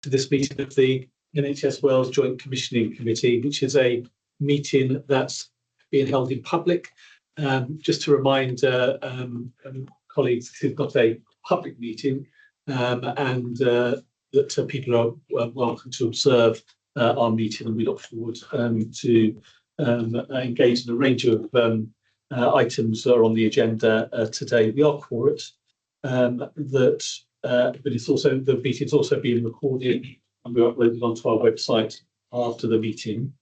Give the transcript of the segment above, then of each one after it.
to this meeting of the NHS Wales Joint Commissioning Committee, which is a meeting that's being held in public. Just to remind colleagues, this is not a public meeting, and that people are welcome to observe our meeting, and we look forward to engage in a range of items that are on the agenda today. We are quorate, but it's also, the meeting is also being recorded and we're uploaded onto our website after the meeting.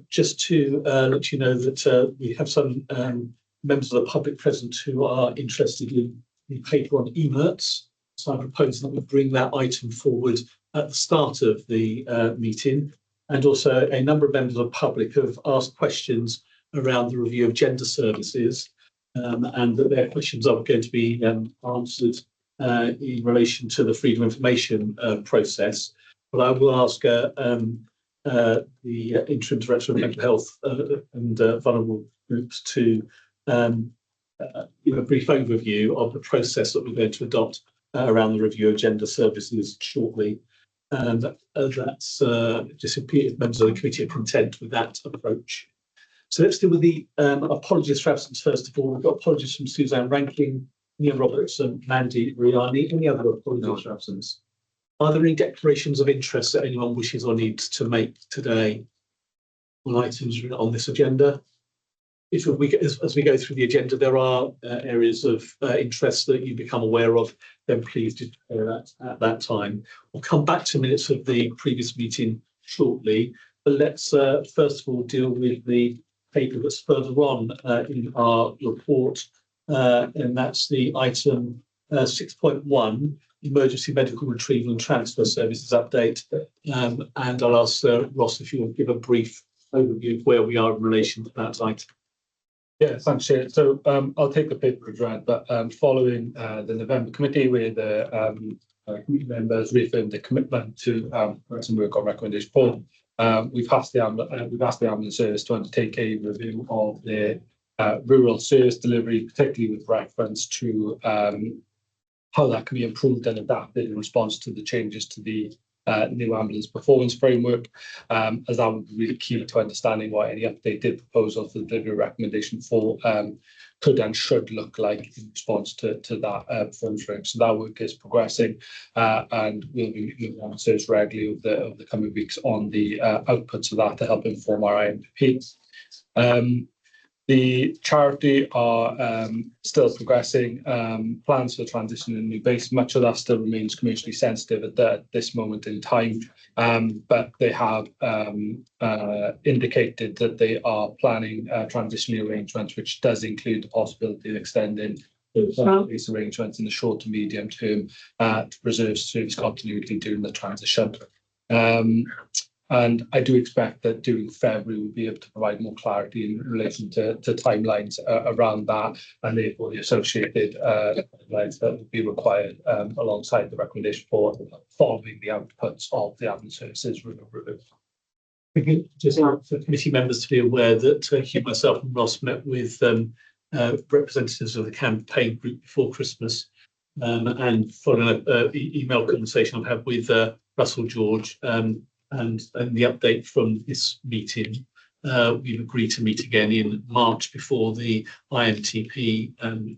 Just to let you know that we have some members of the public present who are interested in the paper on emerts. So I propose that we bring that item forward at the start of the meeting. And also a number of members of the public have asked questions around the review of gender services, and that their questions are going to be answered in relation to the freedom of information process. But I will ask the Interim Director of Mental Health and Vulnerable Groups to give a brief overview of the process that we're going to adopt around the review of gender services shortly. And that's just if members of the committee are content with that approach. So let's deal with the apologies for absence first of all. We've got apologies from Suzanne Rankin, Neil Roberts and Mandy Riani. Any other apologies for absence? Are there any declarations of interest that anyone wishes or needs to make today on items on this agenda? As we go through the agenda, there are areas of interest that you become aware of, then please declare that at that time. We'll come back to minutes of the previous meeting shortly, but let's first of all deal with the paper that's further on in our report, and that's the item 6.1, Emergency Medical Retrieval and Transfer Services Update. And I'll ask Ross if you will give a brief overview of where we are in relation to that item. Yeah, thanks, Chair. So I'll take the paper as read, but following the November committee, where the committee members reaffirmed their commitment to some work on recommendation 4, we've asked the ambulance service to undertake a review of their rural service delivery, particularly with reference to how that can be improved and adapted in response to the changes to the new ambulance performance framework, as that would be really key to understanding what any updated proposal for the delivery recommendation 4 could and should look like in response to that performance framework. So that work is progressing, and we'll be moving on to regularly over the coming weeks on the outputs of that to help inform our IMP. The charity are still progressing plans for transition in new base. Much of that still remains commercially sensitive at this moment in time, but they have indicated that they are planning transitional arrangements, which does include the possibility of extending these arrangements in the short to medium term to preserve service continuity during the transition. And I do expect that during February we'll be able to provide more clarity in relation to timelines around that, and therefore the associated timelines that will be required alongside the recommendation for following the outputs of the ambulance services review. Just for committee members to be aware that Hugh, myself and Ross met with representatives of the campaign group before Christmas, and following an email conversation I've had with Russell George, and the update from this meeting, we've agreed to meet again in March before the IMTP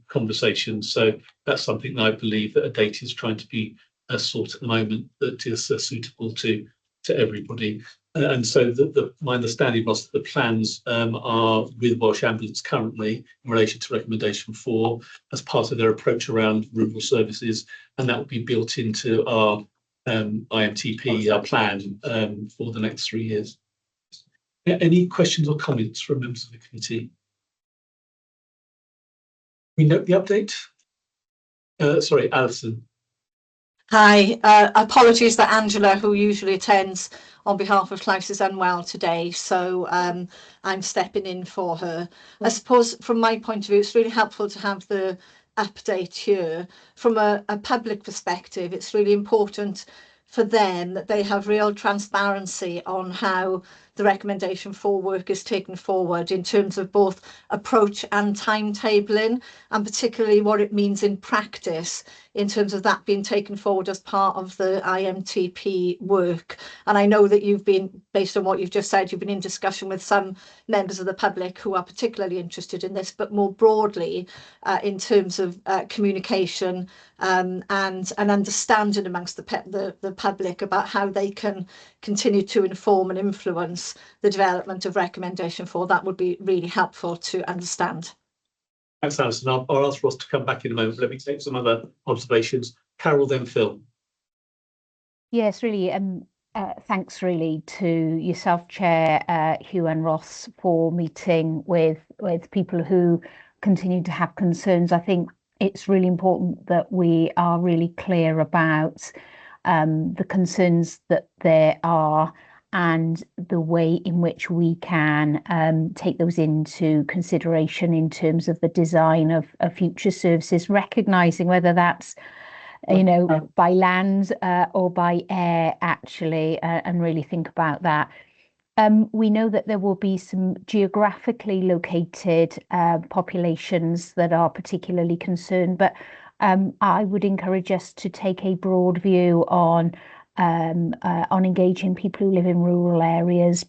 conversation. So that's something that I believe that a date is trying to be sought at the moment that is suitable to everybody. And so my understanding was that the plans are with Welsh Ambulance currently in relation to recommendation 4 as part of their approach around rural services, and that will be built into our IMTP, our plan for the next 3 years. Any questions or comments from members of the committee? We note the update. Sorry, Alison. Hi, apologies that Angela, who usually attends on behalf of Llaes, is unwell today, so I'm stepping in for her. I suppose from my point of view, it's really helpful to have the update here. From a public perspective, it's really important for them that they have real transparency on how the recommendation for work is taken forward in terms of both approach and timetabling, and particularly what it means in practice in terms of that being taken forward as part of the IMTP work. And I know that you've been, based on what you've just said, you've been in discussion with some members of the public who are particularly interested in this, but more broadly in terms of communication and an understanding amongst the public about how they can continue to inform and influence the development of recommendation 4. That would be really helpful to understand. Thanks, Alison. I'll ask Ross to come back in a moment. Let me take some other observations. Carol, then Phil. Yes, really. Thanks really to yourself, Chair Hugh and Ross, for meeting with people who continue to have concerns. I think it's really important that we are really clear about the concerns that there are and the way in which we can take those into consideration in terms of the design of future services, recognising whether that's by land or by air, actually, and really think about that. We know that there will be some geographically located populations that are particularly concerned, but I would encourage us to take a broad view on engaging people who live in rural areas,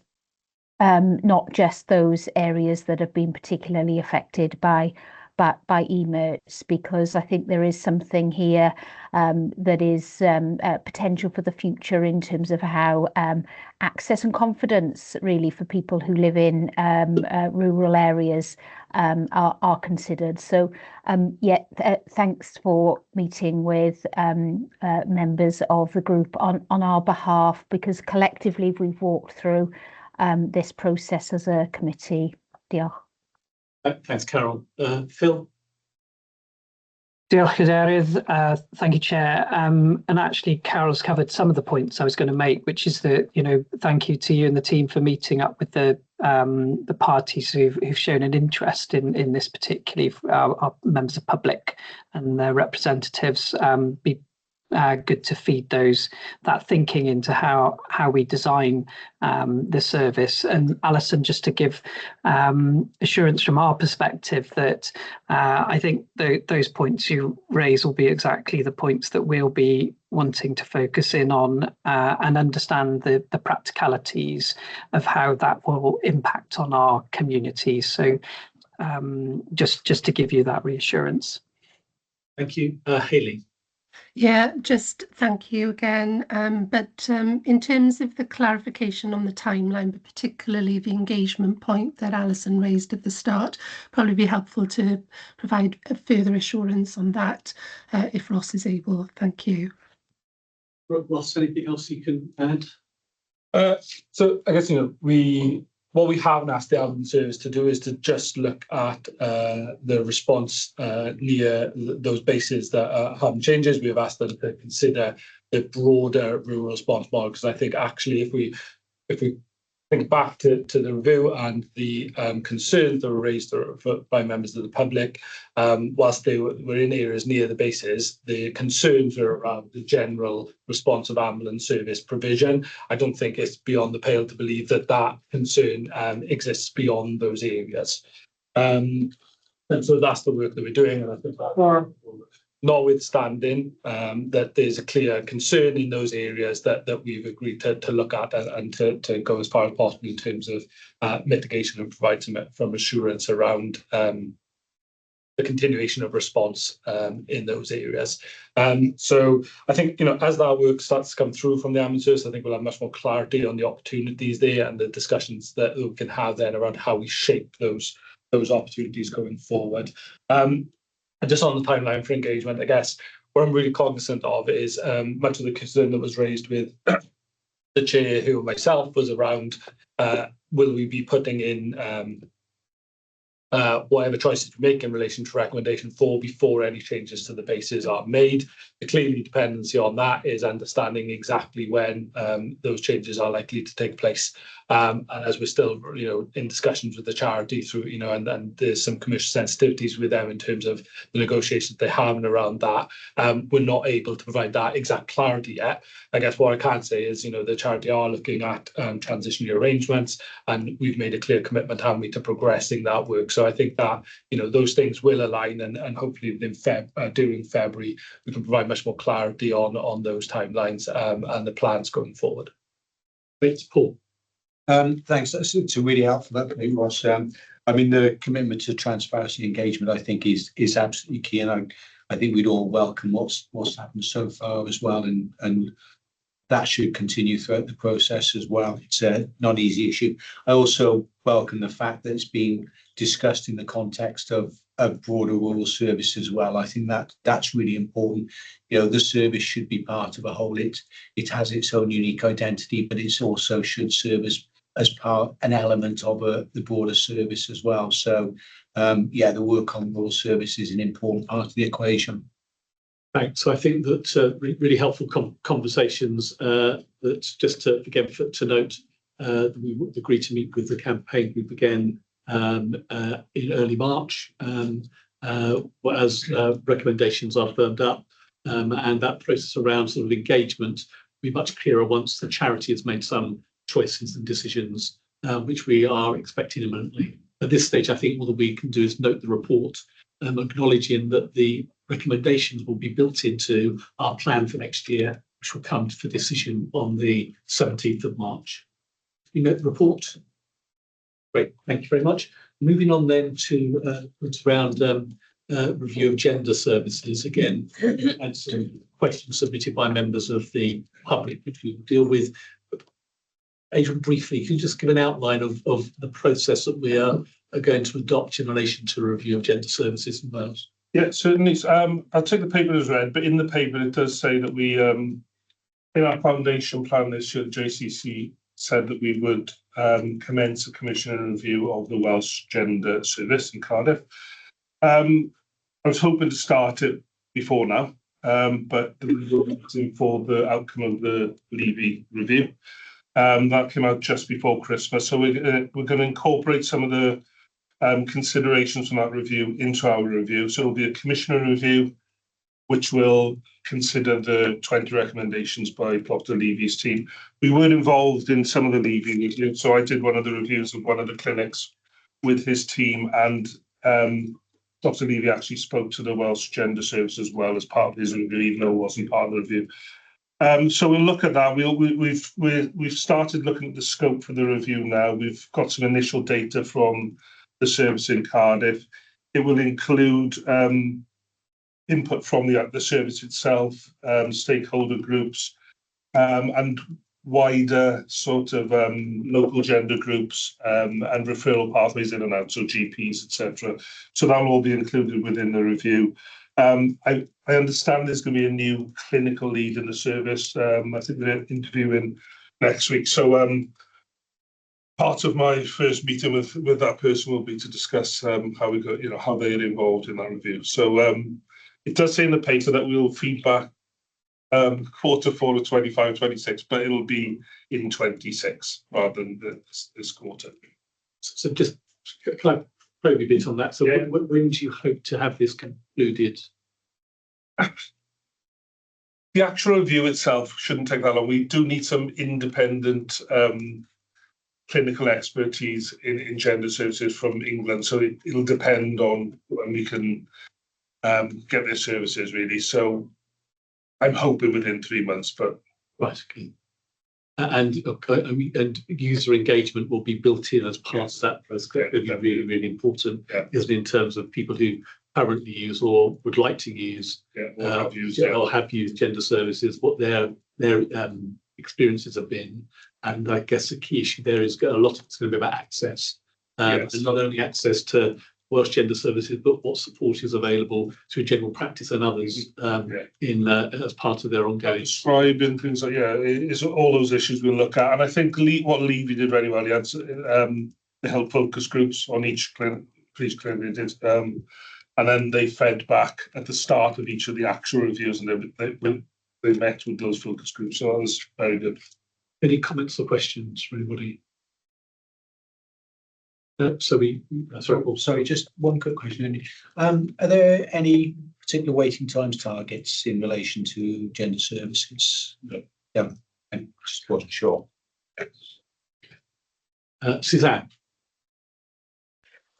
not just those areas that have been particularly affected by emerts, because I think there is something here that is potential for the future in terms of how access and confidence really for people who live in rural areas are considered. So thanks for meeting with members of the group on our behalf, because collectively we've walked through this process as a committee. Diolch. Thanks, Carol. Phil? Diolch, Cadeirydd. Thank you, Chair. And actually, Carol's covered some of the points I was going to make, which is that, thank you to you and the team for meeting up with the parties who've shown an interest in this, particularly our members of public and their representatives. Be good to feed that thinking into how we design the service. And Alison, just to give assurance from our perspective that I think those points you raise will be exactly the points that we'll be wanting to focus in on and understand the practicalities of how that will impact on our communities. So just to give you that reassurance. Thank you. Hayley? Yeah, just thank you again. But in terms of the clarification on the timeline, but particularly the engagement point that Alison raised at the start, probably be helpful to provide a further assurance on that if Ross is able. Thank you. Ross, anything else you can add? So I guess, what we haven't asked the ambulance service to do is to just look at the response near those bases that are having changes. We have asked them to consider the broader rural response model, because I think actually if we think back to the review and the concerns that were raised by members of the public, whilst they were in areas near the bases, the concerns were around the general response of ambulance service provision. I don't think it's beyond the pale to believe that concern exists beyond those areas. And so that's the work that we're doing, and I think that notwithstanding that there's a clear concern in those areas that we've agreed to look at and to go as far as possible in terms of mitigation and provide some assurance around the continuation of response in those areas. So I think, as that work starts to come through from the ambulance, I think we'll have much more clarity on the opportunities there and the discussions that we can have then around how we shape those opportunities going forward. And just on the timeline for engagement, I guess what I'm really cognizant of is much of the concern that was raised with the chair, who myself was around, will we be putting in whatever choices we make in relation to recommendation 4 before any changes to the bases are made. The clearly dependency on that is understanding exactly when those changes are likely to take place. And as we're still, in discussions with the charity through, and there's some commercial sensitivities with them in terms of the negotiations they're having around that, we're not able to provide that exact clarity yet. I guess what I can say is, the charity are looking at transitional arrangements, and we've made a clear commitment, haven't we, to progressing that work. So I think that, those things will align, and hopefully within during February, we can provide much more clarity on those timelines and the plans going forward. Thanks, Paul. Thanks. That's really helpful. That Ross. The commitment to transparency and engagement, I think, is absolutely key, and I think we'd all welcome what's happened so far as well, and that should continue throughout the process as well. It's not an easy issue. I also welcome the fact that it's being discussed in the context of broader rural service as well. I think that's really important. The service should be part of a whole. It has its own unique identity, but it also should serve as an element of the broader service as well. So, the work on rural service is an important part of the equation. Thanks. So I think that really helpful conversations. That just to note, we agreed to meet with the campaign group again in early March, as recommendations are firmed up, and that process around sort of engagement will be much clearer once the charity has made some choices and decisions, which we are expecting imminently. At this stage, I think all that we can do is note the report, acknowledging that the recommendations will be built into our plan for next year, which will come for decision on the 17th of March. You note the report? Great, thank you very much. Moving on then to around review of gender services again, and some questions submitted by members of the public, which we will deal with. Adrian, briefly, can you just give an outline of the process that we are going to adopt in relation to review of gender services in Wales? Yeah, certainly. I'll take the paper as read, but in the paper it does say that we, in our foundation plan this year, the JCC said that we would commence a commission and review of the Welsh Gender Service in Cardiff. I was hoping to start it before now, but we were waiting for the outcome of the Levy review. That came out just before Christmas, so we're going to incorporate some of the considerations from that review into our review. So it'll be a commissioner review, which will consider the 20 recommendations by Dr. Levy's team. We were involved in some of the Levy review, so I did one of the reviews of one of the clinics with his team, and Dr. Levy actually spoke to the Welsh Gender Service as well as part of his review, even though it wasn't part of the review. So we'll look at that. We've started looking at the scope for the review now. We've got some initial data from the service in Cardiff. It will include input from the service itself, stakeholder groups, and wider sort of local gender groups, and referral pathways in and out, so GPs, etc. So that will all be included within the review. I understand there's going to be a new clinical lead in the service. I think they're interviewing next week. So part of my first meeting with that person will be to discuss how we got, how they are involved in that review. So it does say in the paper that we'll feedback quarter 4 of 25-26, but it'll be in 26 rather than this quarter. So just can I probe a bit on that? So yeah. When do you hope to have this concluded? The actual review itself shouldn't take that long. We do need some independent clinical expertise in gender services from England, so it'll depend on when we can get their services, really. So I'm hoping within 3 months, but right, okay. And user engagement will be built in as part of that process. It would be really, really important, isn't it, in terms of people who currently use or would like to use or have used gender services, what their experiences have been. And I guess the key issue there is a lot of it's going to be about access, and not only access to Welsh Gender Services, but what support is available through general practice and others in as part of their ongoing prescribing things like it's all those issues we'll look at. And I think what Levy did very well, he had the health focus groups on each police credited. And then they fed back at the start of each of the actual reviews, and they met with those focus groups. So that was very good. Any comments or questions for anybody? Sorry, just one quick question. Andy. Are there any particular waiting times targets in relation to gender services? No. Yeah, I just wasn't sure. Suzanne.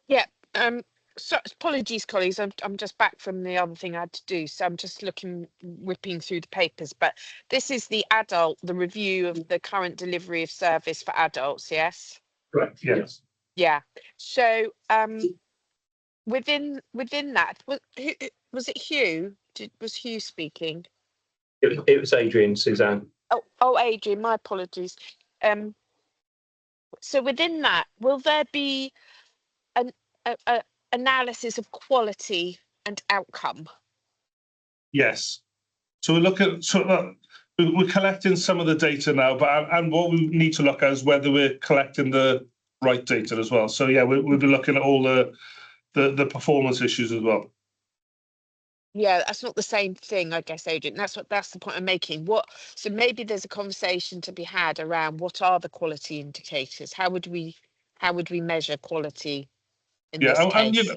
Yeah. So apologies, colleagues. I'm just back from the other thing I had to do, so I'm just whipping through the papers. But this is the review of the current delivery of service for adults. Yes. Correct. Yes. Yeah. So within that, was it Hugh? Was Hugh speaking? It was Adrian, Suzanne. Oh, Adrian. My apologies. So within that, will there be an analysis of quality and outcome? Yes. So we look at we're collecting some of the data now, but and what we need to look at is whether we're collecting the right data as well. So yeah, we'll be looking at all the performance issues as well. Yeah, that's not the same thing, I guess, Adrian. That's the point I'm making. So maybe there's a conversation to be had around what are the quality indicators? How would we measure quality in this case?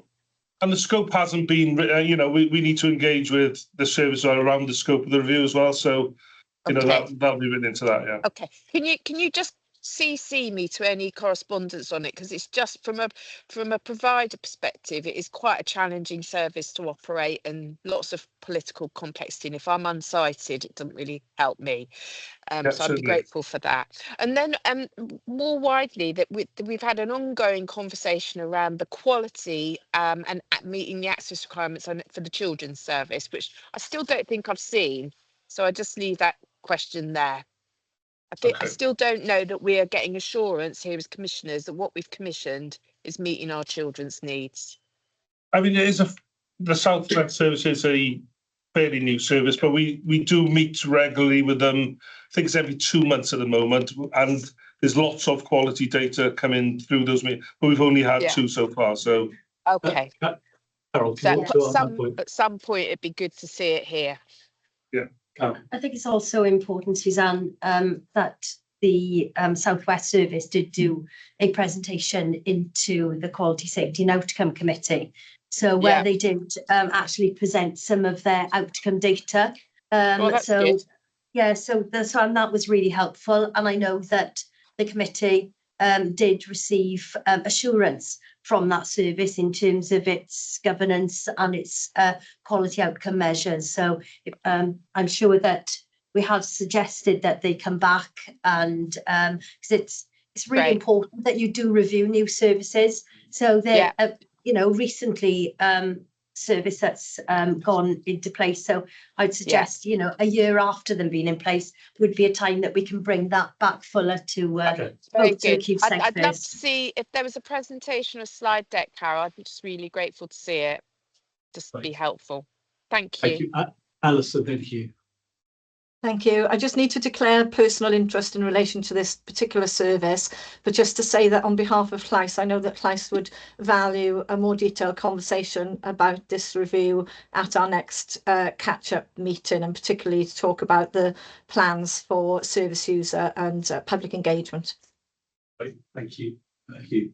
And the scope hasn't been, we need to engage with the service around the scope of the review as well. So, that'll be written into that. Yeah. Okay. Can you just CC me to any correspondence on it, because it's just from a provider perspective, it is quite a challenging service to operate and lots of political complexity. And if I'm unsighted, it doesn't really help me. So I'd be grateful for that. And then more widely, that we've had an ongoing conversation around the quality and meeting the access requirements for the children's service, which I still don't think I've seen. So I just leave that question there. I still don't know that we are getting assurance here as commissioners that what we've commissioned is meeting our children's needs. I mean, the South West service is a fairly new service, but we do meet regularly with them. I think it's every 2 months at the moment, and there's lots of quality data coming through those meetings, but we've only had 2 so far. So okay. Carol, So at some point it'd be good to see it here. Yeah. I think it's also important, Suzanne, that the South West Service did do a presentation into the Quality, Safety and Outcome Committee. So where they did actually present some of their outcome data. That's good. Yeah, so that was really helpful. And I know that the committee did receive assurance from that service in terms of its governance and its quality outcome measures. So I'm sure that we have suggested that they come back, and because it's really important that you do review new services. So they're recently service that's gone into place. So I'd suggest, a year after them being in place would be a time that we can bring that back fuller to very good. key sectors. I'd love to see if there was a presentation or slide deck, Carol. I'd be just really grateful to see it. Just be helpful. Thank you. Thank you. Alison, thank you. Thank you. I just need to declare personal interest in relation to this particular service, but just to say that on behalf of Llais, I know that Llais would value a more detailed conversation about this review at our next catch-up meeting, and particularly to talk about the plans for service user and public engagement. Great. Thank you. Thank you.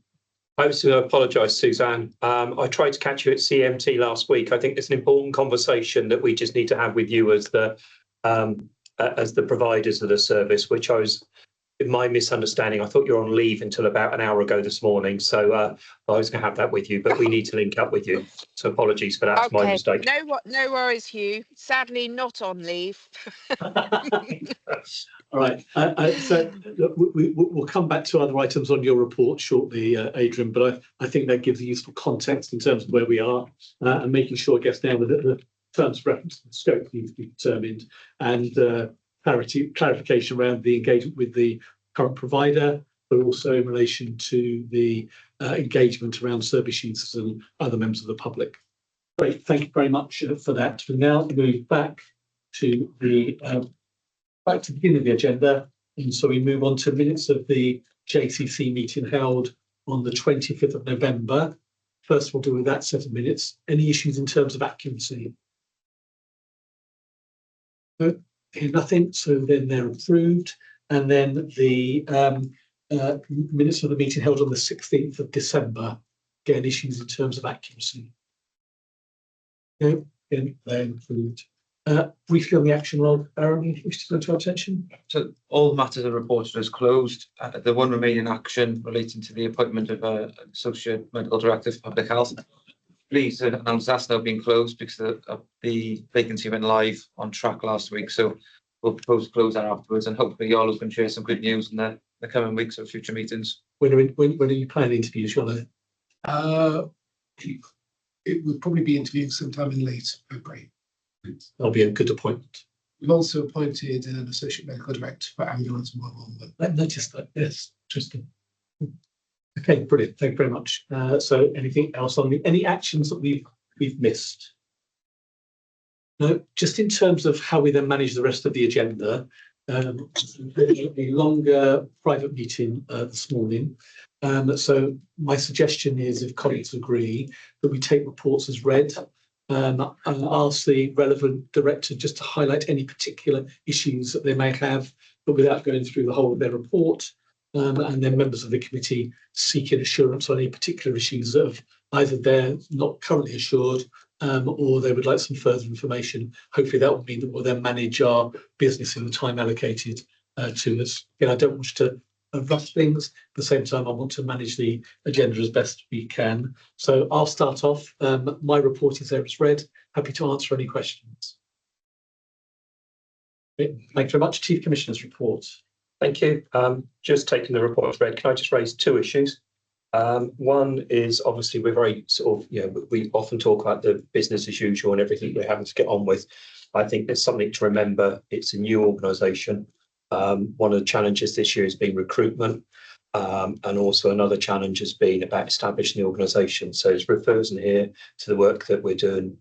I was to apologise, Suzanne. I tried to catch you at CMT last week. I think it's an important conversation that we just need to have with you as the providers of the service, which in my misunderstanding, I thought you were on leave until about an hour ago this morning. So I was going to have that with you, but we need to link up with you. So apologies for that. It's my mistake. No worries, Hugh. Sadly, not on leave. All right. So we'll come back to other items on your report shortly, Adrian, but I think that gives a useful context in terms of where we are and making sure it gets down with the terms of reference to the scope needs to be determined, and clarification around the engagement with the current provider, but also in relation to the engagement around service users and other members of the public. Great, thank you very much for that. We now move back to the beginning of the agenda, and so we move on to minutes of the JCC meeting held on the 25th of November first we'll deal with that set of minutes. Any issues in terms of accuracy? No, hear nothing, so then they're approved. And then the minutes of the meeting held on the 16th of December. Again, issues in terms of accuracy. No, again, they're approved. Briefly on the action log, Aaron, you wish to go to our attention? So all matters are reported as closed. The one remaining action relating to the appointment of a Associate Medical Director for Public Health. Please announce that's now been closed because the vacancy went live on track last week. So we'll propose to close that afterwards, and hopefully you all can share some good news in the coming weeks or future meetings. When are you planning interviews, Shona? It would probably be interviewing sometime in late February. That'll be a good appointment. We've also appointed an Associate Medical Director for ambulance and mobile. I've noticed that. Yes, interesting. Okay, brilliant. Thank you very much. So anything else on any actions that we've missed? No, just in terms of how we then manage the rest of the agenda, a longer private meeting this morning. So my suggestion is, if colleagues agree, that we take reports as read and ask the relevant director just to highlight any particular issues that they may have, but without going through the whole of their report. And then members of the committee seeking assurance on any particular issues that have either they're not currently assured or they would like some further information. Hopefully that will mean that we'll then manage our business in the time allocated to us. Again, I don't wish to rush things. At the same time, I want to manage the agenda as best we can. So I'll start off. My report is there as read. Happy to answer any questions. Thank you very much. Chief Commissioner's report. Thank you. Just taking the report as read, can I just raise two issues? One is obviously we're very sort of, we often talk about the business as usual and everything we're having to get on with. I think there's something to remember. It's a new organisation. One of the challenges this year has been recruitment, and also another challenge has been about establishing the organisation. So it refers in here to the work that we're doing.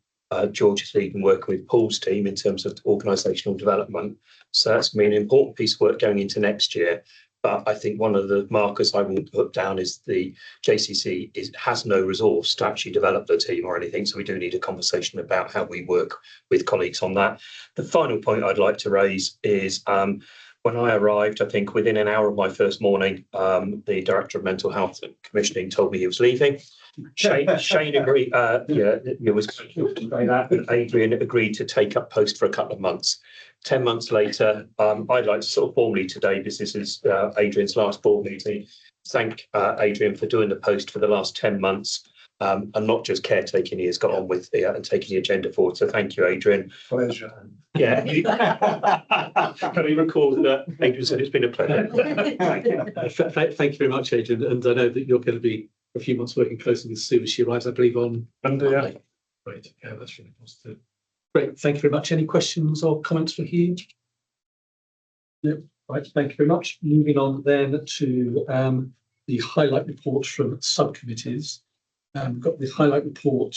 George is leading working with Paul's team in terms of organisational development. So that's going to be an important piece of work going into next year. But I think one of the markers I will put down is the JCC has no resource to actually develop the team or anything. So we do need a conversation about how we work with colleagues on that. The final point I'd like to raise is when I arrived, I think within an hour of my first morning, the Director of Mental Health and Commissioning told me he was leaving. Shane agreed, it was that, and Adrian agreed to take up post for a couple of months. 10 months later, I'd like to sort of formally today, because this is Adrian's last board meeting, thank Adrian for doing the post for the last 10 months. And not just caretaking, he has got on with and taking the agenda forward. So thank you, Adrian. Pleasure. Yeah. Can we record that? Adrian said it's been a pleasure. Thank you very much, Adrian. And I know that you're going to be a few months working closely with Sue as she arrives, I believe, on Monday. Yeah. Great. Yeah, that's really positive. Great. Thank you very much. Any questions or comments for Hugh? No. Right. Thank you very much. Moving on then to the highlight report from subcommittees. We've got the highlight report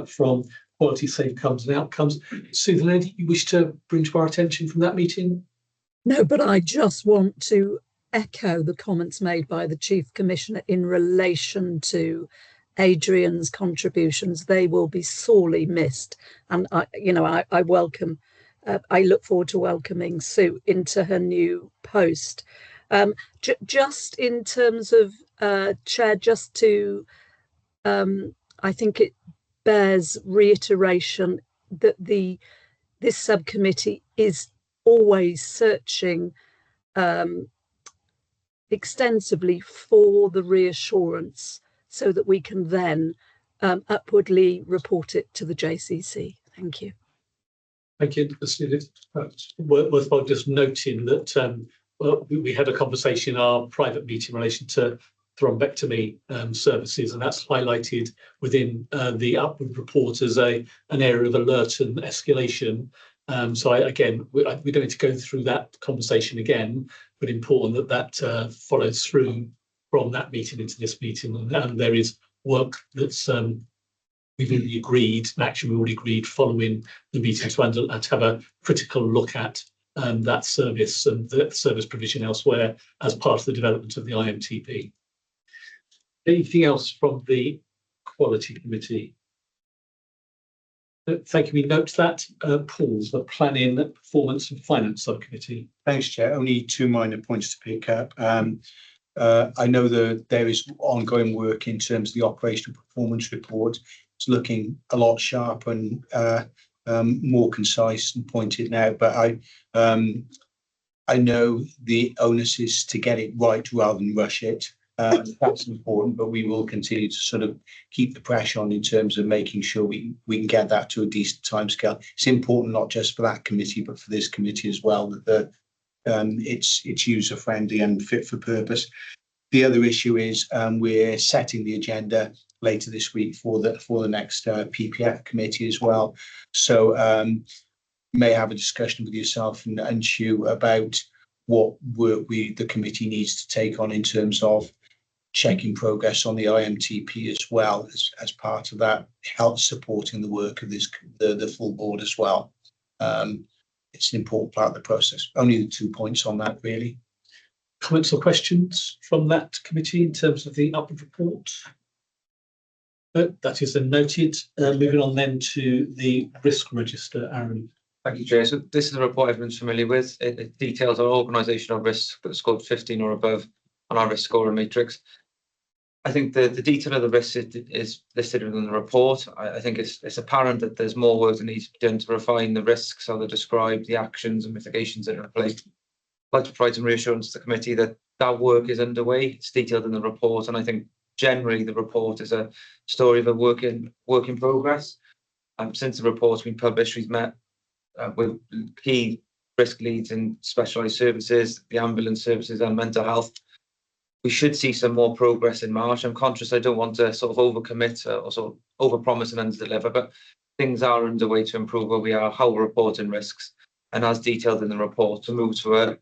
from Quality, Safeguards and Outcomes. Susan, anything you wish to bring to our attention from that meeting? No, but I just want to echo the comments made by the Chief Commissioner in relation to Adrian's contributions. They will be sorely missed, and I welcome. I look forward to welcoming Sue into her new post. Just in terms of Chair, just to, I think it bears reiteration that this subcommittee is always searching extensively for the reassurance so that we can then upwardly report it to the JCC. Thank you. Thank you. It's worthwhile just noting that we had a conversation in our private meeting in relation to thrombectomy services, and that's highlighted within the upward report as an area of alert and escalation. So again, we don't need to go through that conversation again, but important that follows through from that meeting into this meeting. And there is work that's we've already agreed, and actually we already agreed following the meeting to have a critical look at that service and the service provision elsewhere as part of the development of the IMTP. Anything else from the Quality Committee. Thank you. We note that. Paul, the Planning, Performance and Finance Subcommittee. Thanks, Chair. Only two minor points to pick up. I know that there is ongoing work in terms of the operational performance report. It's looking a lot sharper and more concise and pointed now, but I know the onus is to get it right rather than rush it. That's important, but we will continue to sort of keep the pressure on in terms of making sure we can get that to a decent timescale. It's important not just for that committee, but for this committee as well, that it's user friendly and fit for purpose. The other issue is we're setting the agenda later this week for the next PPF committee as well. So may have a discussion with yourself and Hugh about what work the committee needs to take on in terms of checking progress on the IMTP as well as part of that, help supporting the work of the full board as well. It's an important part of the process. Only the 2 points on that, really. Comments or questions from that committee in terms of the upward report? No, that is then noted. Moving on then to the risk register, Aaron. Thank you, Chair. So this is a report everyone's familiar with. It details our organisational risk that scored 15 or above on our risk scoring matrix. I think the detail of the risk is listed within the report. I think it's apparent that there's more work that needs to be done to refine the risks, how they describe the actions and mitigations that are in place. I'd like to provide some reassurance to the committee that that work is underway. It's detailed in the report, and I think generally the report is a story of a work in progress. Since the report's been published, we've met with key risk leads in specialised services, the ambulance services and mental health. We should see some more progress in March. I'm conscious I don't want to sort of overcommit or sort of overpromise and underdeliver, but things are underway to improve where we are, how we're reporting risks, and as detailed in the report, to move to a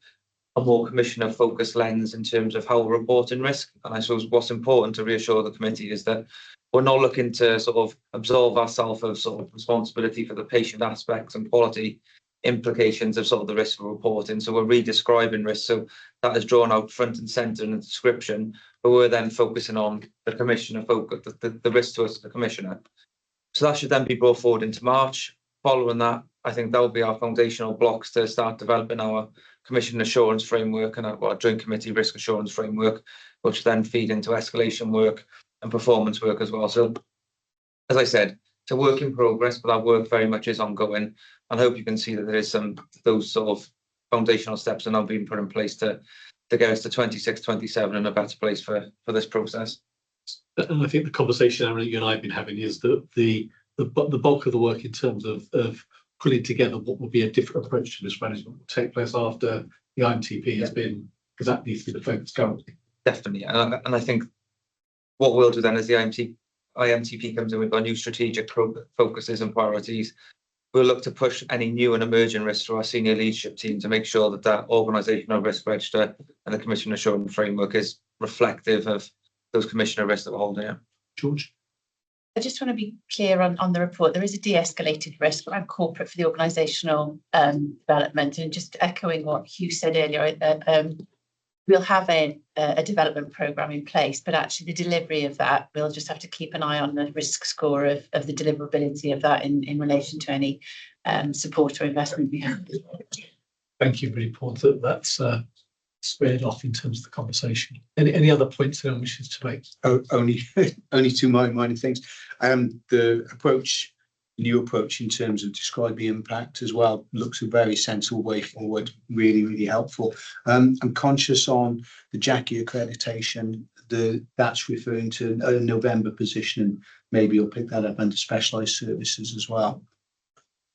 more commissioner-focused lens in terms of how we're reporting risk. And I suppose what's important to reassure the committee is that we're not looking to sort of absolve ourselves of sort of responsibility for the patient aspects and quality implications of sort of the risk we're reporting. So we're redescribing risk. So that is drawn out front and centre in the description, but we're then focusing on the commissioner focus, the risk to us, the commissioner. So that should then be brought forward into March. Following that, I think that will be our foundational blocks to start developing our commission assurance framework and our joint committee risk assurance framework, which then feed into escalation work and performance work as well. So, as I said, it's a work in progress, but our work very much is ongoing. And I hope you can see that there is those sort of foundational steps are now being put in place to get us to 26, 27 in a better place for this process. And I think the conversation, Aaron, you and I have been having is that the bulk of the work in terms of putting together what will be a different approach to risk management will take place after the IMTP has been, because that needs to be the focus currently. Definitely. And I think what we'll do then is the IMTP comes in with our new strategic focuses and priorities. We'll look to push any new and emerging risks through our senior leadership team to make sure that organisational risk register and the commission assurance framework is reflective of those commissioner risks that we're holding out. George? I just want to be clear on the report. There is a de-escalated risk around corporate for the organisational development, and just echoing what Hugh said earlier, we'll have a development programme in place, but actually the delivery of that, we'll just have to keep an eye on the risk score of the deliverability of that in relation to any support or investment we have. Thank you, really important. That's squared off in terms of the conversation. Any other points anyone wishes to make? Only two minor things. The new approach in terms of describing impact as well looks a very sensible way forward, really helpful. I'm conscious on the Jackie accreditation, that's referring to a November position, and maybe you'll pick that up under specialised services as well.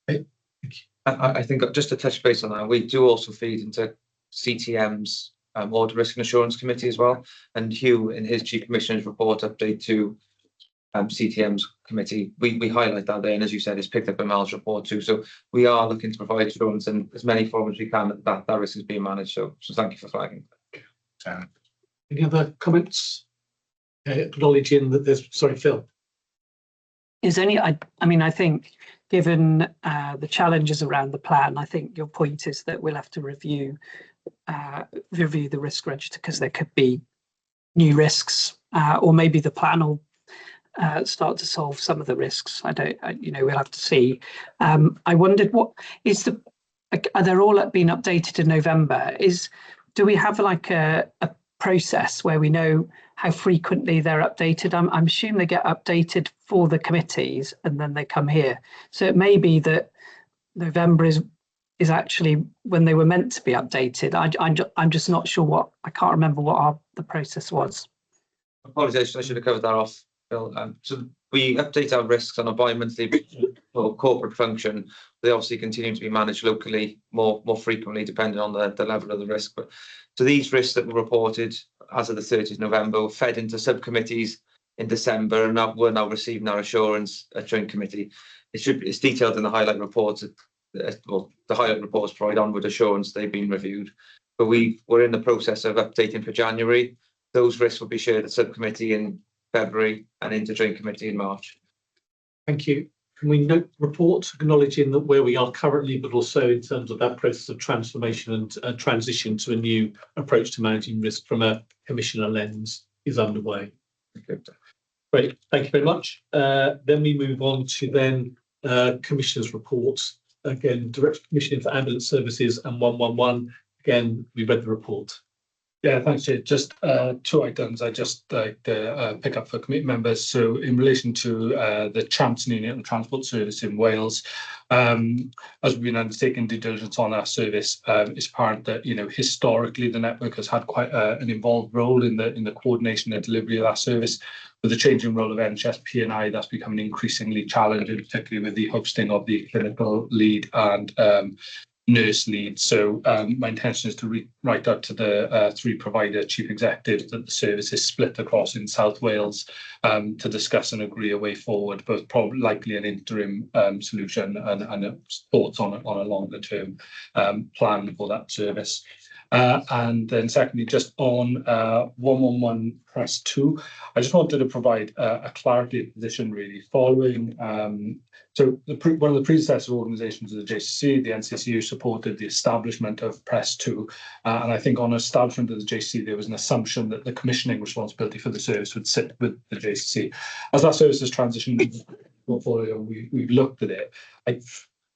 Okay. Thank you. I think just to touch base on that, we do also feed into CTM's Audit Risk and Assurance Committee as well, and Hugh in his Chief Commissioner's report update to CTM's committee, we highlight that there, and as you said, it's picked up in Mel's report too. So we are looking to provide assurance in as many forms as we can that risk is being managed. So thank you for flagging. Any other comments? Acknowledging that there's, sorry, Phil. Is any, I mean, I think given the challenges around the plan, I think your point is that we'll have to review the risk register because there could be new risks, or maybe the plan will start to solve some of the risks. We'll have to see. I wondered, what is the, are they all been updated in November? Do we have like a process where we know how frequently they're updated? I'm assuming they get updated for the committees and then they come here. So it may be that November is actually when they were meant to be updated. I'm just not sure I can't remember what the process was. Apologies, I should have covered that off, Bill. So we update our risks on a bi-monthly for corporate function. They obviously continue to be managed locally more frequently, depending on the level of the risk. But so these risks that were reported as of the 30th of November were fed into subcommittees in December, and we're now receiving our assurance at joint committee. It's detailed in the highlight reports. The highlight reports provide onward assurance they've been reviewed. But we're in the process of updating for January. Those risks will be shared at subcommittee in February and into joint committee in March. Thank you. Can we note the report acknowledging that where we are currently, but also in terms of that process of transformation and transition to a new approach to managing risk from a commissioner lens is underway? Great, thank you very much. Then we move on to Commissioner's reports. Again, Director Commissioning for Ambulance Services and 111. Again, we read the report. Yeah, thanks, Jay. Just 2 items I just like to pick up for committee members. So in relation to the Champs Union and Transport Service in Wales, as we've been undertaking due diligence on our service, it's apparent that historically the network has had quite an involved role in the coordination and delivery of that service. With the changing role of NHS P&I, that's becoming increasingly challenging, particularly with the hosting of the clinical lead and nurse lead. So my intention is to write out to the 3 provider chief executives that the service is split across in South Wales to discuss and agree a way forward, both probably likely an interim solution and thoughts on a longer term plan for that service. And then secondly, just on 111 Press 2, I just wanted to provide a clarity of position really following. So one of the predecessor organisations of the JCC, the NCCU, supported the establishment of Press 2. And I think on establishment of the JCC, there was an assumption that the commissioning responsibility for the service would sit with the JCC. As that service has transitioned into the portfolio, we've looked at it.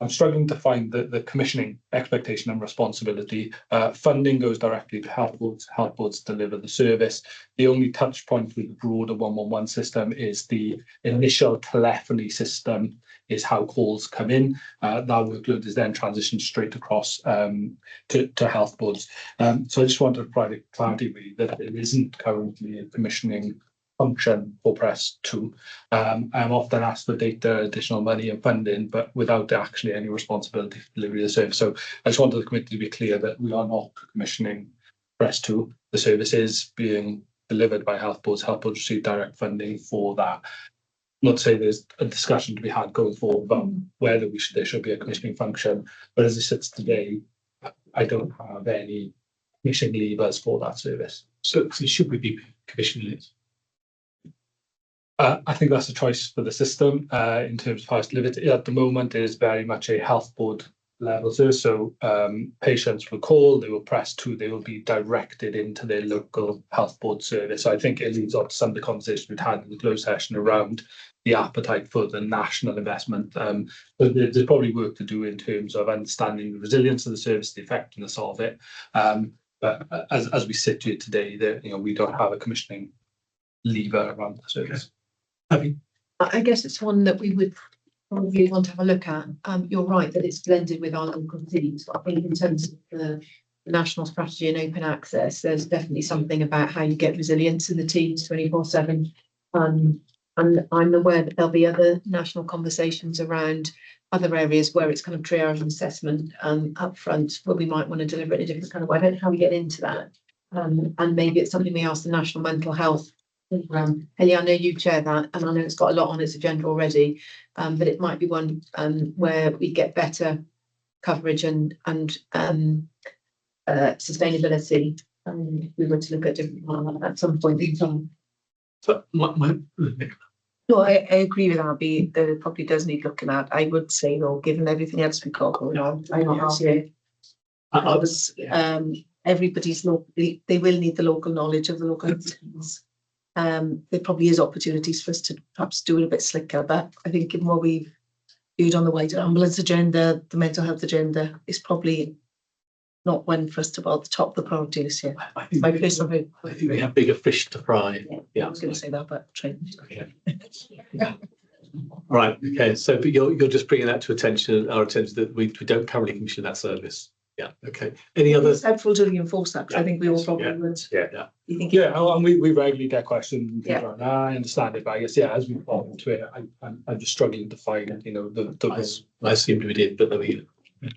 I'm struggling to find the commissioning expectation and responsibility. Funding goes directly to health boards deliver the service. The only touch point with the broader 111 system is the initial telephony system, is how calls come in. That workload is then transitioned straight across to health boards. So I just wanted to provide clarity really that there isn't currently a commissioning function for Press 2. I'm often asked for data, additional money and funding, but without actually any responsibility for delivery of the service. So I just wanted the committee to be clear that we are not commissioning Press 2. The service is being delivered by health boards. Health boards receive direct funding for that. Not to say there's a discussion to be had going forward about whether there should be a commissioning function, but as it sits today, I don't have any commissioning levers for that service. So should we be commissioning it? I think that's a choice for the system in terms of how it's delivered. At the moment, it is very much a health board level service. So patients will call, they will press 2, they will be directed into their local health board service. So I think it leads on to some of the conversations we've had in the closed session around the appetite for the national investment. But there's probably work to do in terms of understanding the resilience of the service, the effectiveness of it. But as we sit here today, we don't have a commissioning lever around the service. I guess it's one that we would probably want to have a look at. You're right that it's blended with our local teams, but I think in terms of the national strategy and open access, there's definitely something about how you get resilience in the teams 24/7. And I'm aware that there'll be other national conversations around other areas where it's kind of triage and assessment up front, where we might want to deliver it in a different kind of way. I don't know how we get into that. And maybe it's something we ask the National Mental Health program. Ellie, I know you chair that, and I know it's got a lot on its agenda already, but it might be one where we get better coverage and sustainability. If we were to look at different one at some point in time. So No, I agree with Abby that it probably does need looking at. I would say though, given everything else we've got going on, everybody's local, they will need the local knowledge of the local teams. there probably is opportunities for us to perhaps do it a bit slicker. But I think given what we've viewed on the wider ambulance agenda, the mental health agenda is probably not one for us to be at the top of the priority list here. I think My personal view. I think we have bigger fish to fry. Yeah, I was going to say that, but train. Okay. Right. Okay. So, but you're just bringing that to our attention that we don't currently commission that service. Yeah. Okay. Any other? It's helpful to reinforce that because I think we all probably would. Yeah. You think? Yeah, and we regularly get questions and things Yeah. like that. I understand it, but I guess as we fall into it, I'm just struggling to find the I assumed we did, but there we go.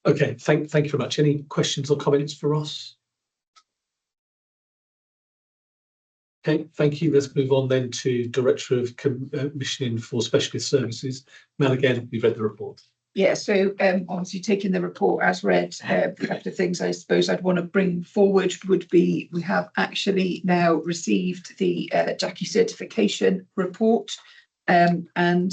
Okay. Thank you very much. Any questions or comments for Ross? Okay, thank you. Let's move on then to Director of Commissioning for Specialist Services. Mel, again, we've read the report. Yeah, so obviously taking the report as read, a couple of things I suppose I'd want to bring forward would be we have actually now received the Jackie certification report, and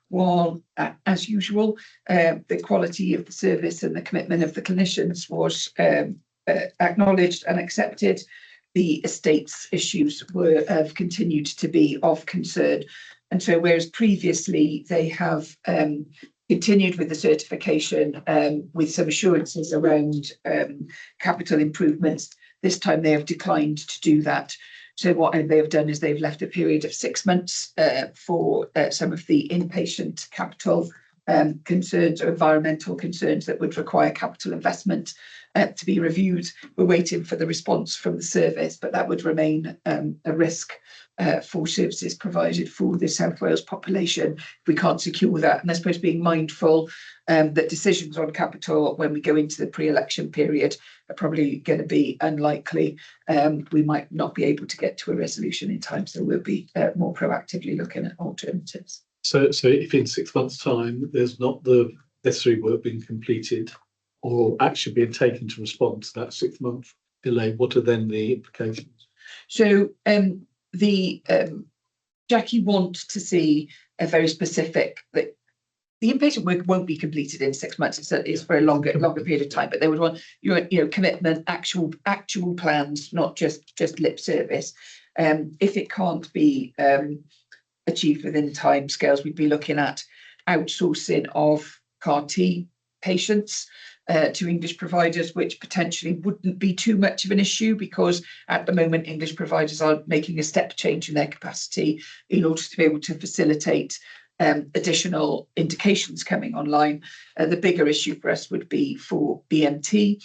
while as usual the quality of the service and the commitment of the clinicians was acknowledged and accepted, the estates issues have continued to be of concern. And so whereas previously they have continued with the certification with some assurances around capital improvements, this time they have declined to do that. So what they have done is they've left a period of 6 months for some of the inpatient capital concerns or environmental concerns that would require capital investment to be reviewed. We're waiting for the response from the service, but that would remain a risk for services provided for the South Wales population if we can't secure that. And I suppose being mindful that decisions on capital when we go into the pre-election period are probably going to be unlikely. We might not be able to get to a resolution in time, so we'll be more proactively looking at alternatives. So if in 6 months' time there's not the necessary work being completed or action being taken to respond to that 6 month delay, what are then the implications? So Jackie want to see a very specific that the inpatient work won't be completed in 6 months. It's for a longer period of time, but they would want your commitment, actual plans, not just lip service. If it can't be achieved within timescales, we'd be looking at outsourcing of CAR-T patients to English providers, which potentially wouldn't be too much of an issue because at the moment English providers are making a step change in their capacity in order to be able to facilitate additional indications coming online. The bigger issue for us would be for BMT,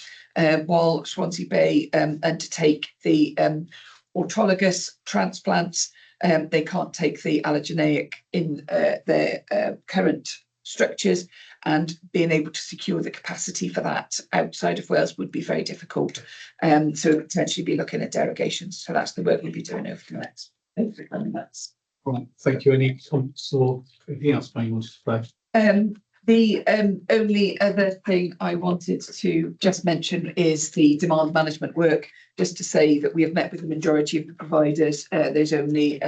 while Swansea Bay undertake the autologous transplants. They can't take the allogeneic in their current structures, and being able to secure the capacity for that outside of Wales would be very difficult. So potentially be looking at derogations. So that's the work we'll be doing over the next coming months. Right, thank you. Any comments or anything else you wanted to flag? The only other thing I wanted to just mention is the demand management work, just to say that we have met with the majority of the providers. There's only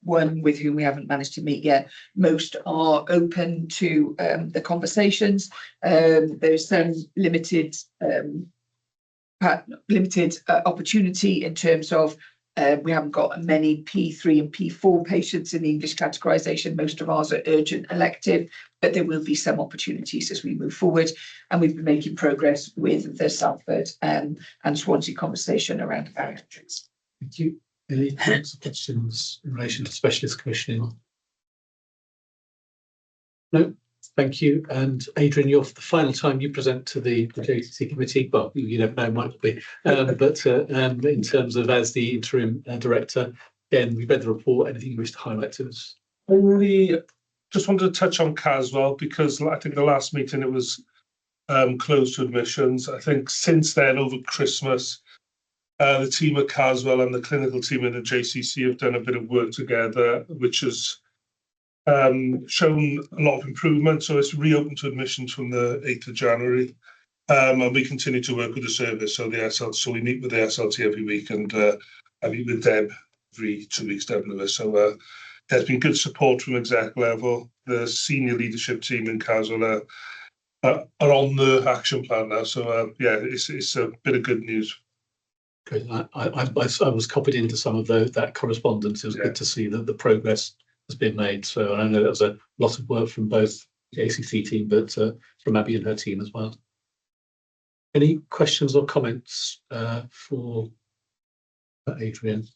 one with whom we haven't managed to meet yet. Most are open to the conversations. There's some limited opportunity in terms of we haven't got many P3 and P4 patients in the English categorisation. Most of ours are urgent elective, but there will be some opportunities as we move forward. And we've been making progress with the Salford and Swansea conversation around bariatrics. Thank you. Any questions in relation to specialist commissioning? No, thank you. And Adrian, you're the final time you present to the JCC committee. Well, you never know, might be. But in terms of as the interim director, again, we read the report. Anything you wish to highlight to us? I really just wanted to touch on Caswell because I think the last meeting it was closed to admissions. I think since then, over Christmas, the team at Caswell and the clinical team in the JCC have done a bit of work together, which has shown a lot of improvement. So it's reopened to admissions from the 8th of January. And we continue to work with the service. So the SLT, so we meet with the SLT every week, and I meet with Deb every 2 weeks, Deb Lewis. So there's been good support from exec level. The senior leadership team in Caswell are on the action plan now. So yeah, it's a bit of good news. Good. I was copied into some of that correspondence. It was good to see that the progress has been made. So I know there was a lot of work from both the ACC team, but from Abby and her team as well. Any questions or comments for Adrian?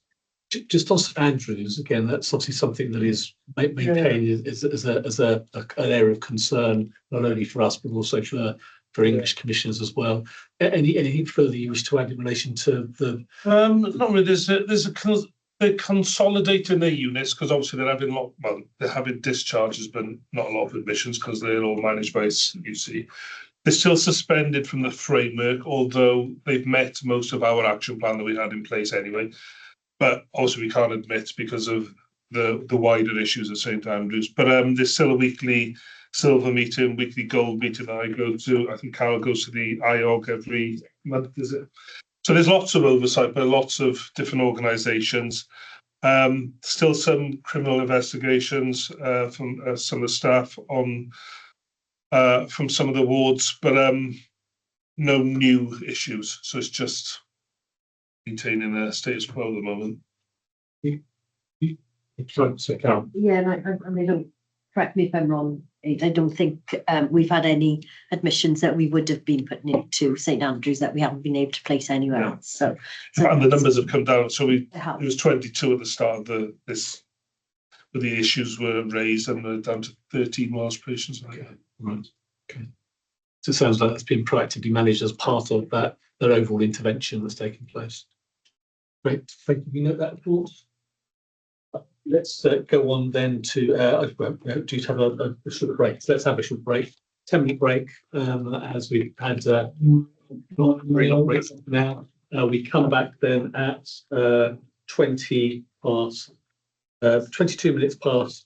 Just on St Andrews, again, that's obviously something that is maintained as an area of concern, not only for us, but also for English commissioners as well. Anything further you wish to add in relation to the? Not really. They're consolidating their units because obviously they're having discharges, but not a lot of admissions because they're all managed by CUC. They're still suspended from the framework, although they've met most of our action plan that we had in place anyway. But also we can't admit because of the wider issues at St Andrews. But there's still a weekly silver meeting, weekly gold meeting that I go to. I think Carol goes to the IOG every month, is it? So there's lots of oversight by lots of different organisations. Still some criminal investigations from some of the staff on from some of the wards, but no new issues. So it's just maintaining the status quo at the moment. Yeah, and I don't, correct me if I'm wrong, I don't think we've had any admissions that we would have been putting into St Andrews that we haven't been able to place anywhere else. So and the numbers have come down. So it was 22 at the start of this, but the issues were raised and we're down to 13 whilst patients. Right. Okay. So it sounds like that's been proactively managed as part of that overall intervention that's taking place. Great. Thank you. We note that report. Let's go on then to due to have a short break. So let's have a short break, 10-minute break, as we've had not very long breaks now. We come back then at 22 minutes past.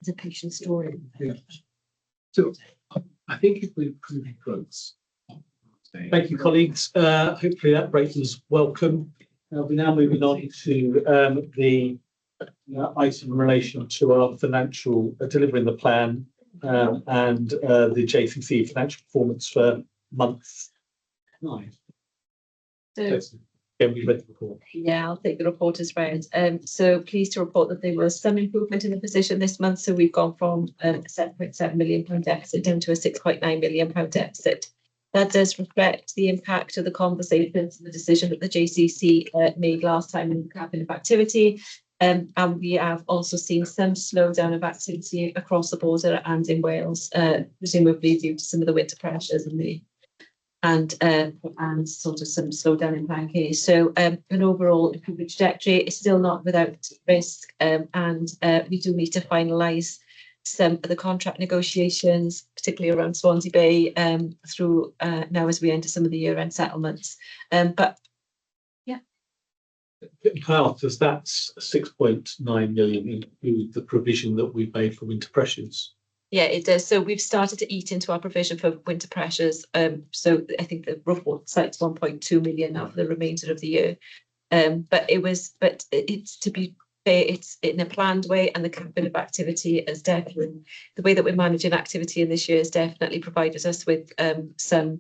as a patient story. Yeah. So I think if we approve drugs. Thank you, colleagues. Hopefully that break was welcome. We're now moving on to the item in relation to our financial delivering the plan and the JCC financial performance for month 9. So, Can we read the report? yeah, I'll take the report as read. So pleased to report that there was some improvement in the position this month. So we've gone from a £7.7 million deficit down to a £6.9 million deficit. That does reflect the impact of the conversations and the decision that the JCC made last time in the cabinet of activity. And we have also seen some slowdown of activity across the border and in Wales, presumably due to some of the winter pressures and sort of some slowdown in Plan K. So an overall improvement trajectory is still not without risk, and we do need to finalise some of the contract negotiations, particularly around Swansea Bay, through now as we enter some of the year-end settlements. But yeah. How does that 6.9 million include the provision that we've made for winter pressures? Yeah, it does. So we've started to eat into our provision for winter pressures. So I think the report cites 1.2 million now for the remainder of the year. But it's to be fair, it's in a planned way, and the cabinet of activity is definitely the way that we're managing activity in this year has definitely provided us with some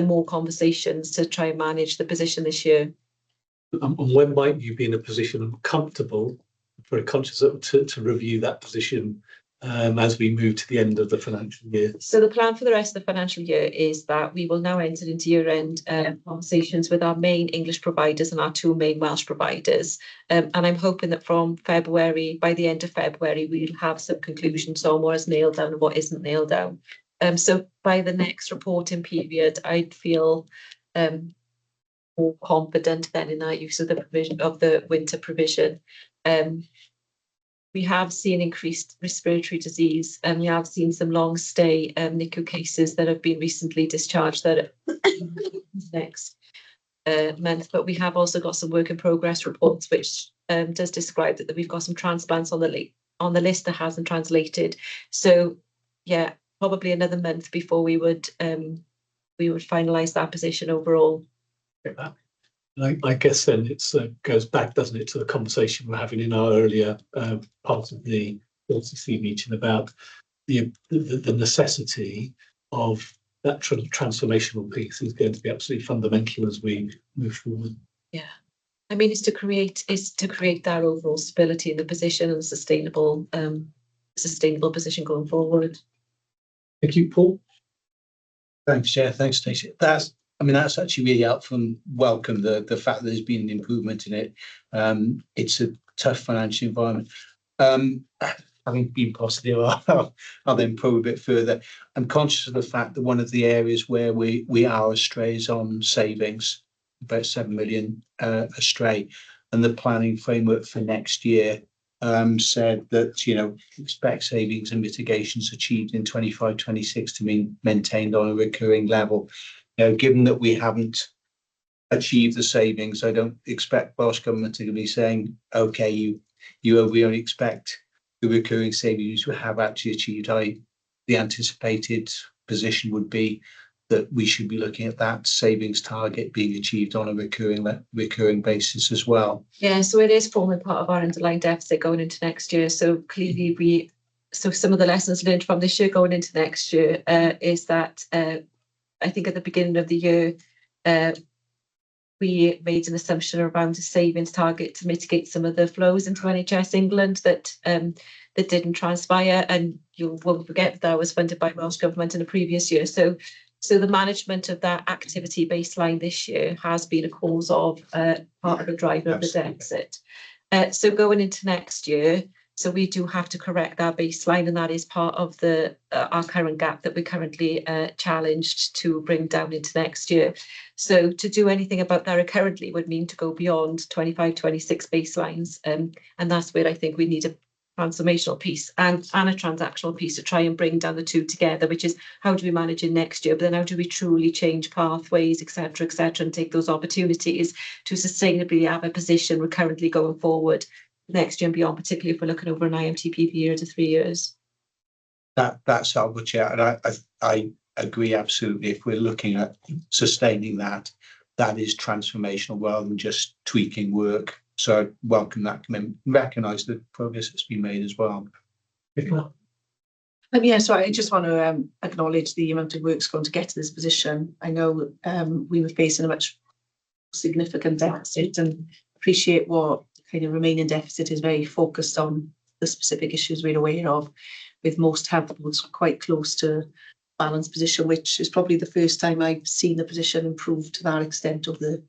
more conversations to try and manage the position this year. And when might you be in a position comfortable, very conscious of, to review that position as we move to the end of the financial year? So the plan for the rest of the financial year is that we will now enter into year-end conversations with our main English providers and our 2 main Welsh providers. And I'm hoping that from February, by the end of February, we'll have some conclusions on what is nailed down and what isn't nailed down. So by the next reporting period, I'd feel more confident then in our use of the provision of the winter provision. We have seen increased respiratory disease, and we have seen some long stay NICU cases that have been recently discharged that next month. But we have also got some work in progress reports, which does describe that we've got some transplants on the list that hasn't translated. So yeah, probably another month before we would finalise that position overall. I guess then it goes back, doesn't it, to the conversation we're having in our earlier part of the LCC meeting about the necessity of that transformational piece is going to be absolutely fundamental as we move forward. Yeah, I mean, it's to create that overall stability in the position and sustainable position going forward. Thank you, Paul. Thanks, Chair. Thanks, Stacey. That's actually really helpful and welcome, the fact that there's been an improvement in it. It's a tough financial environment. Having been positive, I'll then probe a bit further. I'm conscious of the fact that one of the areas where we are astray is on savings, about 7 million astray, and the planning framework for next year said that, expect savings and mitigations achieved in 25-26 to be maintained on a recurring level. Given that we haven't achieved the savings, I don't expect Welsh Government to be saying, okay, we only expect the recurring savings we have actually achieved. The anticipated position would be that we should be looking at that savings target being achieved on a recurring basis as well. Yeah, so it is forming part of our underlying deficit going into next year. So clearly some of the lessons learned from this year going into next year is that I think at the beginning of the year, we made an assumption around a savings target to mitigate some of the flows into NHS England that didn't transpire, and you won't forget that was funded by Welsh Government in the previous year. So the management of that activity baseline this year has been a cause of part of the driver of the deficit. So going into next year, so we do have to correct that baseline, and that is part of our current gap that we're currently challenged to bring down into next year. So to do anything about that currently would mean to go beyond 25-26 baselines, and that's where I think we need a transformational piece and a transactional piece to try and bring down the two together, which is how do we manage it next year, but then how do we truly change pathways, etc., and take those opportunities to sustainably have a position recurrently going forward next year and beyond, particularly if we're looking over an IMTP period of 3 years. That's helpful, Chair, and I agree absolutely. If we're looking at sustaining that, that is transformational rather than just tweaking work. So I welcome that commitment, recognise the progress that's been made as well. Yeah, so I just want to acknowledge the amount of work's gone to get to this position. I know we were facing a much significant deficit, and appreciate what kind of remaining deficit is very focused on the specific issues we're aware of, with most health boards quite close to balanced position, which is probably the first time I've seen the position improve to that extent over the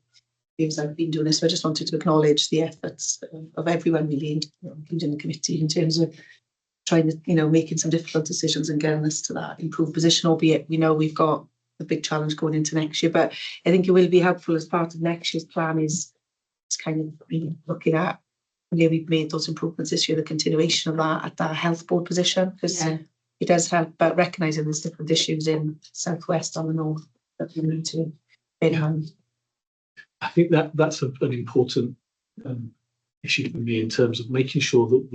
years I've been doing this. So I just wanted to acknowledge the efforts of everyone really, including the committee, in terms of trying to, making some difficult decisions and getting us to that improved position, albeit we know we've got a big challenge going into next year. But I think it will be helpful as part of next year's plan is kind of really looking at where we've made those improvements this year, the continuation of that at that health board position, because it does help, but recognising there's different issues in Southwest and the North that we need to bear in mind. I think that's an important issue for me in terms of making sure that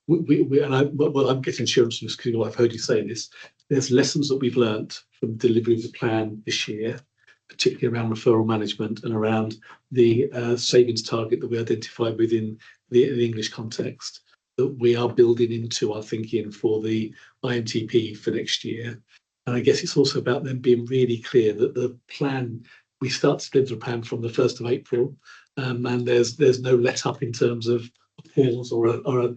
I'm getting assurance from this because I've heard you say this. There's lessons that we've learnt from delivery of the plan this year, particularly around referral management and around the savings target that we identified within the English context, that we are building into our thinking for the IMTP for next year. And I guess it's also about them being really clear that the plan, we start to deliver the plan from the 1st of April, and there's no let up in terms of a pause or a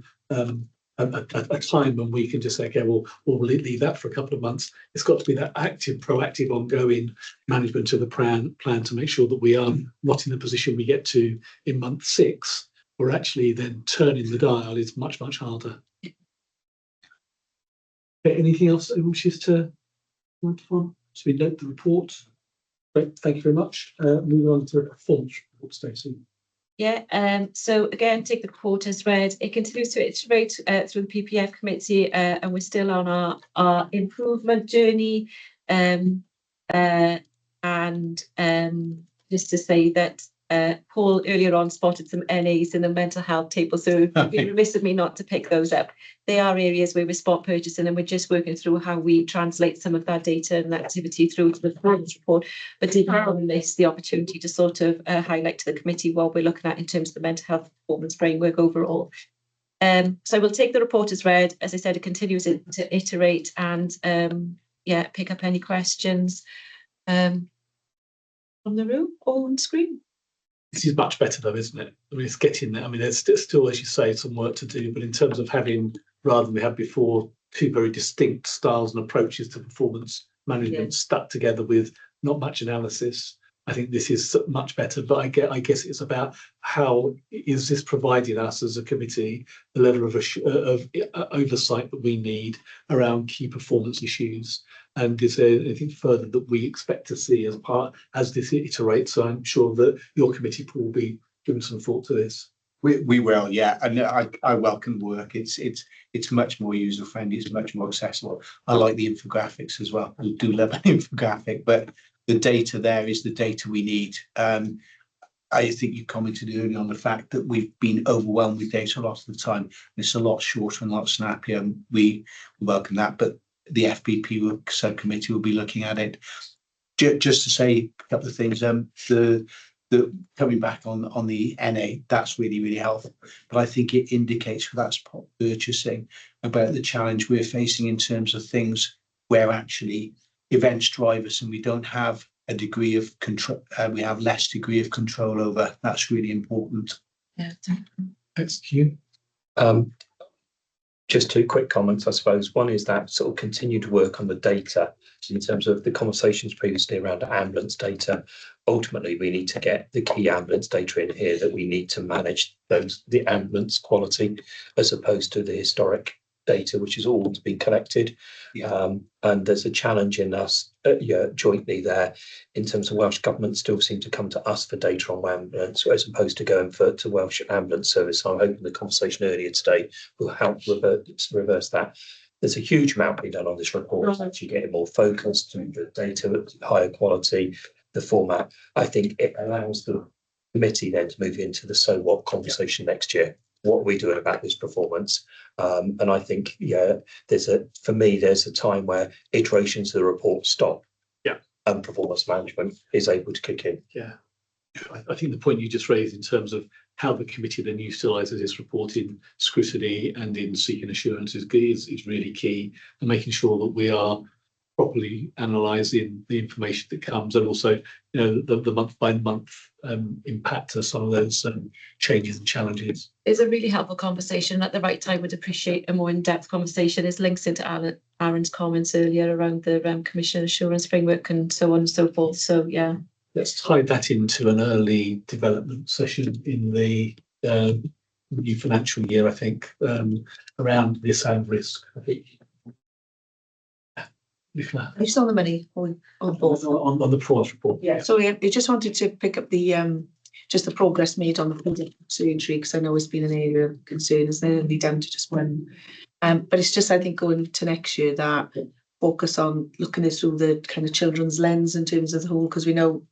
time when we can just say, okay, we'll leave that for a couple of months. It's got to be that active, proactive, ongoing management of the plan to make sure that we are not in the position we get to in month 6, where actually then turning the dial is much, much harder. Okay, anything else that wishes to write on? So we note the report. Great, thank you very much. Moving on to the performance report, Stacey. Yeah, so again, take the report as read. It continues to iterate through the PPF committee, and we're still on our improvement journey. Just to say that Paul earlier on spotted some NAs in the mental health table, so it'd be remiss of me not to pick those up. They are areas where we're spot purchasing, and we're just working through how we translate some of that data and that activity through to the performance report. But didn't want to miss the opportunity to sort of highlight to the committee what we're looking at in terms of the mental health performance framework overall. So we'll take the report as read. As I said, it continues to iterate and pick up any questions from the room or on screen. This is much better though, isn't it? I mean, it's getting there. I mean, there's still, as you say, some work to do, but in terms of having, rather than we had before, 2 very distinct styles and approaches to performance management stuck together with not much analysis, I think this is much better. But I guess it's about how is this providing us as a committee the level of oversight that we need around key performance issues. And is there anything further that we expect to see as this iterates? So I'm sure that your committee will be giving some thought to this. We will, yeah, and I welcome the work. It's much more user friendly. It's much more accessible. I like the infographics as well. I do love an infographic, but the data there is the data we need. I think you commented earlier on the fact that we've been overwhelmed with data a lot of the time. It's a lot shorter and a lot snappier, and we welcome that. But the FBP subcommittee will be looking at it. Just to say a couple of things. The coming back on the NA, that's really helpful. But I think it indicates for that spot purchasing about the challenge we're facing in terms of things where actually events drive us and we don't have a degree of control. We have less degree of control over. That's really important. Yeah. Thanks, you. Just 2 quick comments, I suppose. One is that sort of continued work on the data in terms of the conversations previously around ambulance data. Ultimately, we need to get the key ambulance data in here that we need to manage the ambulance quality as opposed to the historic data, which is all to be collected. And there's a challenge in us jointly there in terms of Welsh Government still seem to come to us for data on ambulance as opposed to going to Welsh Ambulance Service. So I'm hoping the conversation earlier today will help reverse that. There's a huge amount being done on this report, actually getting more focused, the data, higher quality, the format. I think it allows the committee then to move into the so what conversation next year. what we're doing about this performance. And I think, yeah, there's a time where iterations of the report stop. Yeah. And performance management is able to kick in. Yeah. I think the point you just raised in terms of how the committee then utilises this report in scrutiny and in seeking assurance is really key, and making sure that we are properly analysing the information that comes, and also, you know, the month by month impact of some of those changes and challenges. It's a really helpful conversation. At the right time, would appreciate a more in-depth conversation. This links into Aaron's comments earlier around the Commission Assurance Framework and so on and so forth. So yeah. Let's tie that into an early development session in the new financial year, I think, around the sound risk. I think. Just on the money on both. On the performance report. Yeah, so I just wanted to pick up the just the progress made on the pediatric surgery, because I know it's been an area of concern. It's nearly down to just one. But it's just, I think, going to next year, that focus on looking at through the kind of children's lens in terms of the whole, because we know,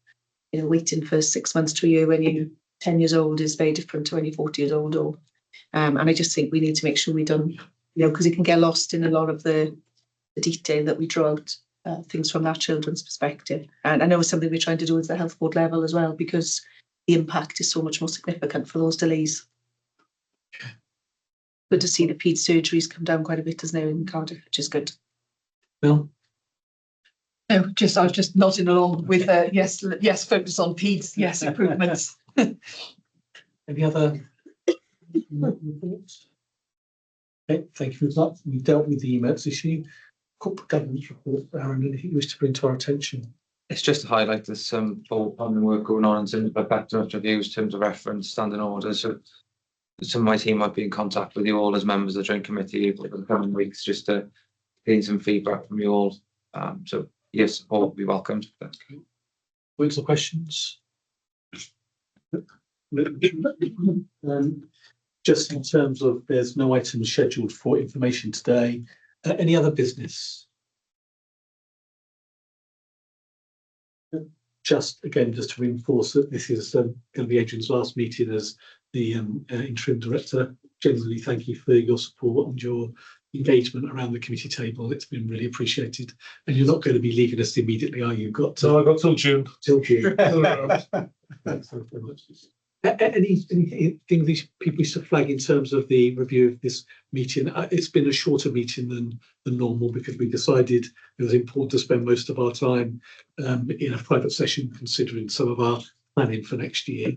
you know, waiting for 6 months to a year when you're 10 years old is very different to when you're 40 years old. Or, and I just think we need to make sure we done, you know, because it can get lost in a lot of the detail that we draw out things from that children's perspective. And I know it's something we're trying to do at the health board level as well, because the impact is so much more significant for those delays. Good to see the peds surgeries come down quite a bit as now in Cardiff, which is good. Bill? No, I was just nodding along with yes, focus on peds, yes, improvements. Any other reports? Okay, thank you for that. We've dealt with the EMETS issue. Corporate governance report, Aaron, anything you wish to bring to our attention? It's just to highlight there's some forward planning work going on in terms of better reviews, in terms of reference, standing orders. So some of my team might be in contact with you all as members of the Joint Committee over the coming weeks, just to gain some feedback from you all. So yes, support will be welcomed. Points or questions? Just in terms of, there's no items scheduled for information today. Any other business? Just to reinforce that this is going to be Adrian's last meeting as the interim director. Generally, thank you for your support and your engagement around the committee table. It's been really appreciated. And you're not going to be leaving us immediately, are you? No, I got till June. Till June. Thanks very much. Anything these people used to flag in terms of the review of this meeting? It's been a shorter meeting than normal, because we decided it was important to spend most of our time in a private session, considering some of our planning for next year.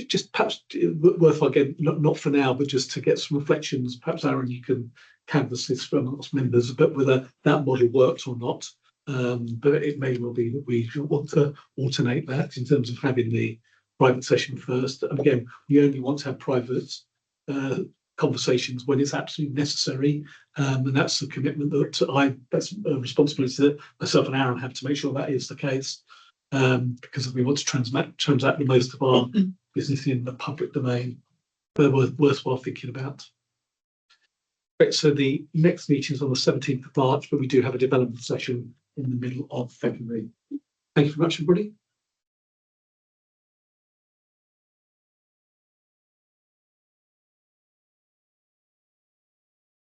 Just perhaps worthwhile, again, not for now, but just to get some reflections. Perhaps, Aaron, you can canvass this for amongst members, but whether that model worked or not. But it may well be that we want to alternate that in terms of having the private session first. And again, we only want to have private conversations when it's absolutely necessary. And that's the commitment that's a responsibility that myself and Aaron have to make sure that is the case. Because we want to transact the most of our business in the public domain. But worthwhile thinking about. Right, so the next meeting is on the 17th of March, but we do have a development session in the middle of February. Thank you very much, everybody.